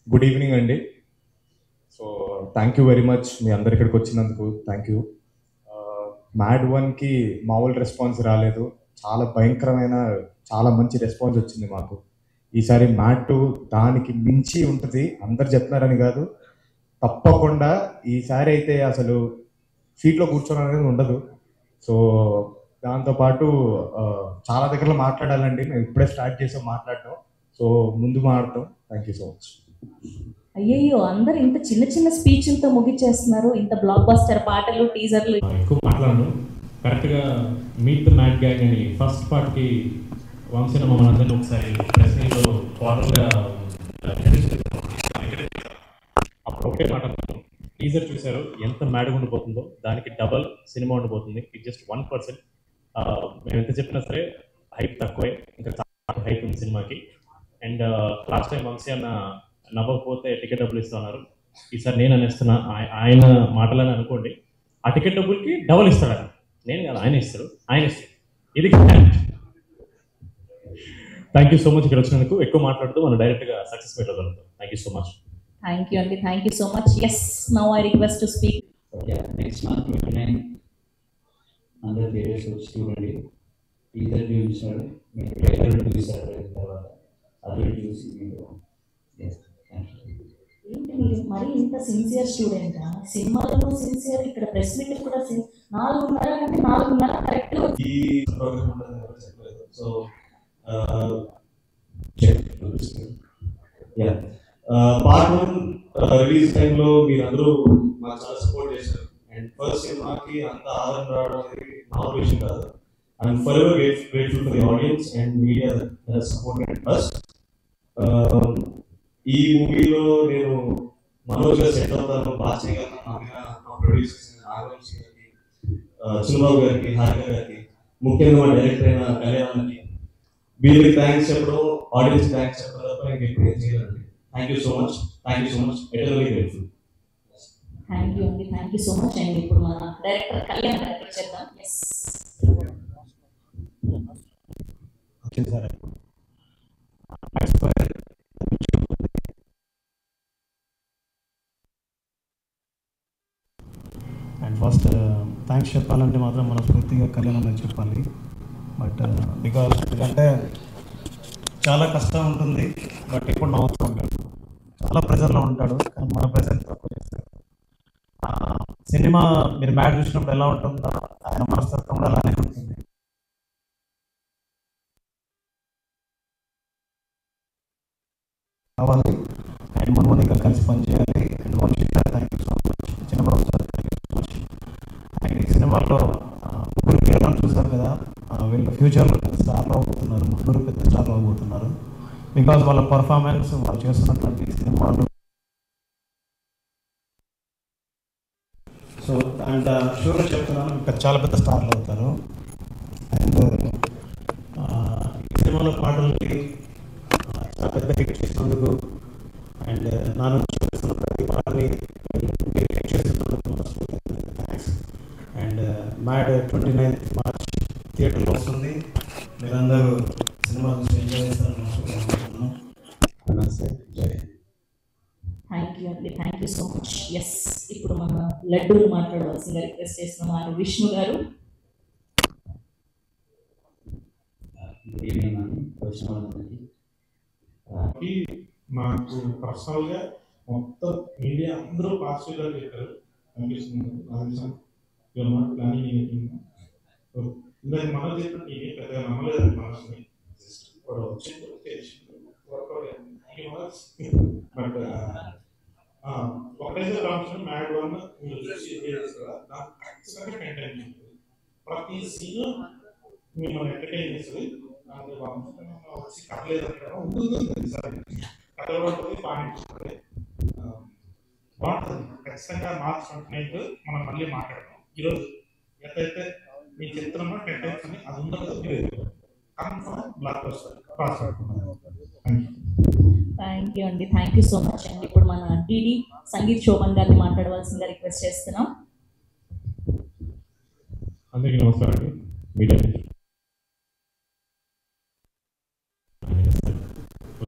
Good evening అండి. So thank you very much మీ అందరి ఇక్కడికి వచ్చినందుకు. Thank you. మ్యాడ్ వన్కి మామూలు రెస్పాన్స్ రాలేదు, చాలా భయంకరమైన చాలా మంచి రెస్పాన్స్ వచ్చింది మాకు. ఈసారి మ్యాడ్ టూ దానికి మించి ఉంటుంది. అందరు చెప్తున్నారని కాదు, తప్పకుండా ఈసారి అయితే అసలు సీట్లో కూర్చోననేది ఉండదు. సో దాంతోపాటు చాలా దగ్గరలో మాట్లాడాలండి. మేము ఇప్పుడే స్టార్ట్ చేసాం మాట్లాడటం, సో ముందు మాట్లాడతాం. Thank you so much. అయ్యయ్యో, అందరు ఇంత చిన్న చిన్న స్పీచ్లతో ముగిచేస్తున్నారు. ఇంత బ్లాక్ బస్టర్ పాటలు, టీజర్లు. ఎక్కువ మాట్లాడను. కరెక్ట్గా మీట్ ద మ్యాడ్ గ్యాంగ్ అని ఫస్ట్ పార్ట్కి వంశీ మమ్మల్ని అందరినీ ఒకసారి ప్రెస్లో ఫార్మల్గా అప్పుడు ఒకే మాట, టీజర్ చూశారు ఎంత మ్యాడ్గా ఉండిపోతుందో, దానికి డబల్ సినిమా ఉండిపోతుంది. ఇది జస్ట్ 1%. మేము ఎంత చెప్పినా సరే హైప్ తక్కువే, ఇంకా చాలా హైప్ ఉంది సినిమాకి. అండ్ లాస్ట్ టైం వంశీ అన్న నవ్వకపోతే టికెట్ డబ్బులు ఇస్తున్నారు. ఈసారి నేను అనేస్తున్నా, ఆయన మాటలని అనుకోండి, ఆ టికెట్ డబ్బులకి డబుల్ ఇస్తాడు. నేను కాదు, ఆయన ఇస్తాడు. ఇది థ్యాంక్ యూ సో మచ్ ఇక్కడ వచ్చినందుకు. ఎక్కువ మాట్లాడుతూ మనం డైరెక్ట్గా సక్సెస్ పెట్టగలుగుతాం. Thank you so much. Thank you అండి, thank you so much. Yes, now I request to speak. Next month 29 అందరు థియేటర్స్ వచ్చి చూడండి. టీజర్ చూపించాడు, మీరు ట్రైలర్ చూపిస్తారు, తర్వాత అది చూసి మీరు ఏంటి మీరు మరి ఇంత సిన్సియర్ స్టూడెంటా? సినిమాలో సిన్సియర్, ఇక్కడ ప్రెస్ మీట్ కూడా 4:30 అంటే 4:30 కరెక్ట్. ఈ ప్రోగ్రామ్ ఉండదని ఎవరు చెప్పలేదు. సో పార్ట్ 1 రిలీజ్ టైంలో మీరందరూ మాకు చాలా సపోర్ట్ చేశారు. అండ్ ఫస్ట్ సినిమాకి అంత ఆదరణ రావడం అనేది మామూలు విషయం కాదు. I'm for ever grateful for the audience and media that supported us. ఈ మూవీలో నేను మనోజ్గా సెట్ అవుతాను, బాగా చేయగలను. మా ప్రొడ్యూసర్స్ నాగవంశీ గారికి, చిన్నబాబు గారికి, హారిక గారికి, ముఖ్యంగా మా డైరెక్టర్ అయిన కళ్యాణ్కి, వీళ్ళకి థ్యాంక్స్ చెప్పడం, ఆడియన్స్ థ్యాంక్స్ చెప్పడం తప్ప ఇంకెప్పుడు ఏం చేయగలండి. Thank you so much, thank you so much. Eternally grateful. Thank you అండి, thank you so much. And ఇప్పుడు మన డైరెక్టర్ కళ్యాణ్ గారికి చేద్దాం. ఎస్ అండ్ ఫస్ట్ థ్యాంక్స్ చెప్పాలంటే మాత్రం మనస్ఫూర్తిగా కళ్యాణ్ చెప్పాలి. బట్ బికాజ్ ఎందుకంటే చాలా కష్టం ఉంటుంది, బట్ ఇప్పుడు నవ్వుతూ ఉంటాడు, చాలా ప్రెజర్లో ఉంటాడు, కానీ మన ప్రెజర్ తక్కువ చేస్తాడు. సినిమా మీరు మ్యాచ్ చూసినప్పుడు ఎలా ఉంటుందో ఆయన మనస్తత్వం కూడా అలానే ఉంటుంది. కావాలి అండ్ మనం ఇంకా కలిసి పనిచేయాలి. And Vamshi sir thank you so much, Chinnababu sir thank you so much. And ఈ సినిమాలో ముగ్గురు హీరోలను చూసారు కదా, వీళ్ళు ఫ్యూచర్లో పెద్ద స్టార్లు అవబోతున్నారు, ముగ్గురు పెద్ద స్టార్లు అవబోతున్నారు. బికాజ్ వాళ్ళ పర్ఫార్మెన్స్, వాళ్ళు చేస్తున్నటువంటి సినిమాలు. సో అండ్ షూర్గా చెప్తున్నాను, చాలా పెద్ద స్టార్లు అవుతారు. అండ్ ఈ సినిమాలో పాటలకి చాలా పెద్ద హిట్ చేసినందుకు అండ్ నా నుంచి చూపిస్తున్న ప్రతి పాటని హిట్ చేస్తున్నందుకు thanks. And mad 29th March థియేటర్లో వస్తుంది. మీరందరూ సినిమా చూసి ఎంజాయ్ చేస్తారని నమస్తే, జై. థ్యాంక్ యూ అండి, thank you so much. Yes, ఇప్పుడు మన లడ్డూలు మాట్లాడవలసిందిగా రిక్వెస్ట్ చేస్తున్నాం. విష్ణు గారు. మాకు పర్సనల్గా మొత్తం మీడియా అందరూ పాజిటివ్గా చెప్పారు అనిపిస్తుంది. ఇందాక మనం చెప్పినట్టు నేనే పెద్దగా నమ్మలేదు మనసుని. బట్ ఒకటైతే రాసిన మ్యాడ్ వన్ మీరు చూసి నాకు ఖచ్చితంగా కంటెంట్ ఉంటుంది. ప్రతి సీన్ మిమ్మల్ని ఎంటర్టైన్ చేస్తుంది. వచ్చి కట్టలేదు అంటారా ఉంటుంది, కథలు ఉంటుంది, బాగుంటుంది, బాగుంటుంది. ఖచ్చితంగా మార్చ్ 29 మనం మళ్ళీ మాట్లాడతాం. ఈరోజు ఎంతైతే మేము చెప్తున్నామో 10 times అని అది ఉండదు, కన్ఫర్మ్ బ్లాక్ వస్తుంది. థ్యాంక్ యూ అండి, thank you so much. And ఇప్పుడు మన డిడి సంగీత్ శోభన్ గారిని మాట్లాడవలసిందిగా రిక్వెస్ట్ చేస్తున్నాం. అందరికీ నమస్కారం అండి. మీడియా